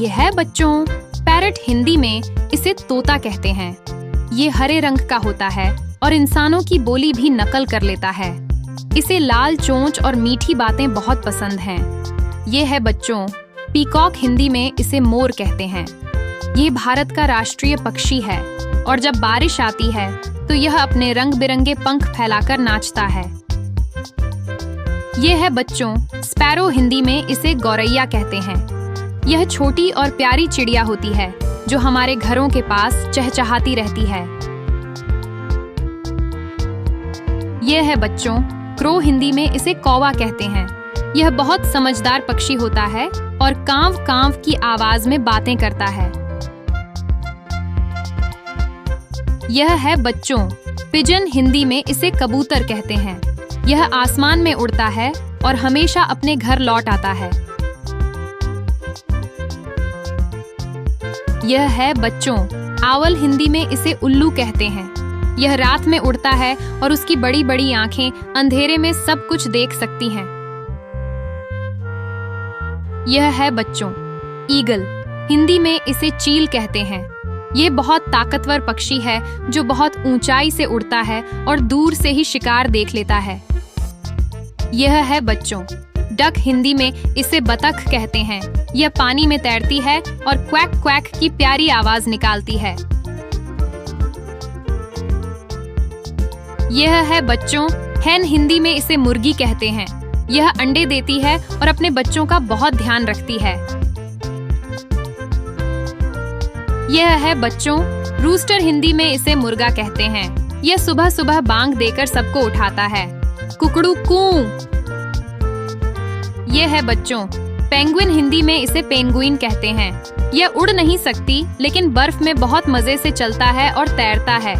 ये है बच्चों पैरट, हिंदी में इसे तोता कहते हैं। ये हरे रंग का होता है और इंसानों की बोली भी नकल कर लेता है। इसे लाल चोंच और मीठी बातें बहुत पसंद हैं। ये है बच्चों पीकॉक, हिंदी में इसे मोर कहते हैं। ये भारत का राष्ट्रीय पक्षी है और जब बारिश आती है तो यह अपने रंग बिरंगे पंख फैलाकर नाचता है। ये है बच्चों स्पैरो, हिंदी में इसे गौरैया कहते हैं। यह छोटी और प्यारी चिड़िया होती है जो हमारे घरों के पास चहचहाती रहती है। यह है बच्चों क्रो, हिंदी में इसे कौवा कहते हैं। यह बहुत समझदार पक्षी होता है और कांव कांव की आवाज में बातें करता है। यह है बच्चों पिजन, हिंदी में इसे कबूतर कहते हैं। यह आसमान में उड़ता है और हमेशा अपने घर लौट आता है। यह है बच्चों आवल, हिंदी में इसे उल्लू कहते हैं। यह रात में उड़ता है और उसकी बड़ी बड़ी आंखें अंधेरे में सब कुछ देख सकती हैं। यह है बच्चों ईगल, हिंदी में इसे चील कहते हैं। ये बहुत ताकतवर पक्षी है जो बहुत ऊंचाई से उड़ता है और दूर से ही शिकार देख लेता है। यह है बच्चों डक, हिंदी में इसे बतख कहते हैं। यह पानी में तैरती है और क्वैक क्वैक की प्यारी आवाज निकालती है। यह है बच्चों हैन, हिंदी में इसे मुर्गी कहते हैं। यह अंडे देती है और अपने बच्चों का बहुत ध्यान रखती है। यह है बच्चों रूस्टर, हिंदी में इसे मुर्गा कहते हैं। यह सुबह सुबह बांग देकर सबको उठाता है। कुकड़ू कू। यह है बच्चों पेंगुइन, हिंदी में इसे पेंगुइन कहते हैं। यह उड़ नहीं सकती लेकिन बर्फ में बहुत मजे से चलता है और तैरता है।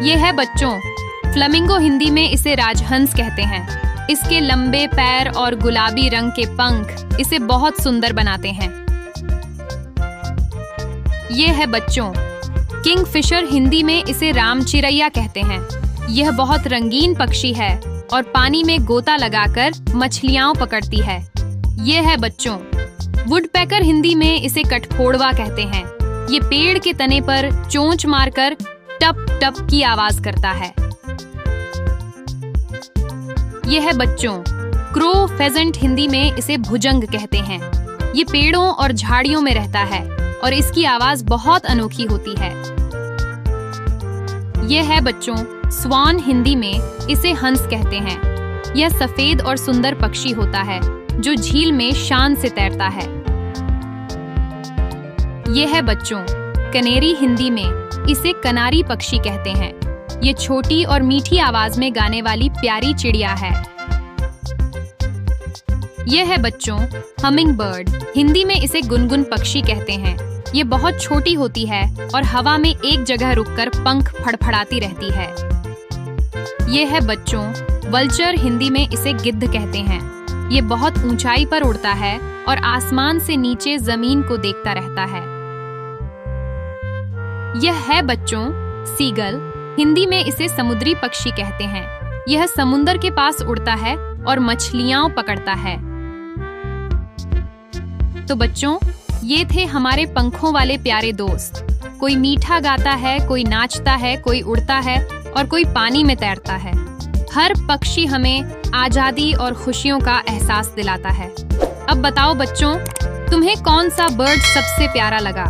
यह है बच्चों फ्लेमिंगो, हिंदी में इसे राजहंस कहते हैं। इसके लंबे पैर और गुलाबी रंग के पंख इसे बहुत सुंदर बनाते हैं। यह है बच्चों किंगफिशर, हिंदी में इसे रामचिरैया कहते हैं। यह बहुत रंगीन पक्षी है और पानी में गोता लगाकर मछलियां पकड़ती है। यह है बच्चों वुडपेकर, हिंदी में इसे कठफोड़वा कहते हैं। ये पेड़ के तने पर चोंच मारकर टप टप की आवाज करता है। यह है बच्चों क्रो फेजेंट, हिंदी में इसे भुजंग कहते हैं। ये पेड़ों और झाड़ियों में रहता है और इसकी आवाज बहुत अनोखी होती है। यह है बच्चों स्वान, हिंदी में इसे हंस कहते हैं। यह सफेद और सुंदर पक्षी होता है जो झील में शान से तैरता है। यह है बच्चों कनेरी, हिंदी में इसे कनारी पक्षी कहते हैं। ये छोटी और मीठी आवाज में गाने वाली प्यारी चिड़िया है। यह है बच्चों हमिंग बर्ड, हिंदी में इसे गुनगुन पक्षी कहते हैं। ये बहुत छोटी होती है और हवा में एक जगह रुककर पंख फड़फड़ाती रहती है। यह है बच्चों वल्चर, हिंदी में इसे गिद्ध कहते हैं। ये बहुत ऊंचाई पर उड़ता है और आसमान से नीचे जमीन को देखता रहता है। यह है बच्चों सीगल, हिंदी में इसे समुद्री पक्षी कहते हैं। यह समुंदर के पास उड़ता है और मछलियां पकड़ता है। तो बच्चों ये थे हमारे पंखों वाले प्यारे दोस्त। कोई मीठा गाता है, कोई नाचता है, कोई उड़ता है और कोई पानी में तैरता है। हर पक्षी हमें आजादी और खुशियों का एहसास दिलाता है। अब बताओ बच्चों, तुम्हें कौन सा बर्ड सबसे प्यारा लगा?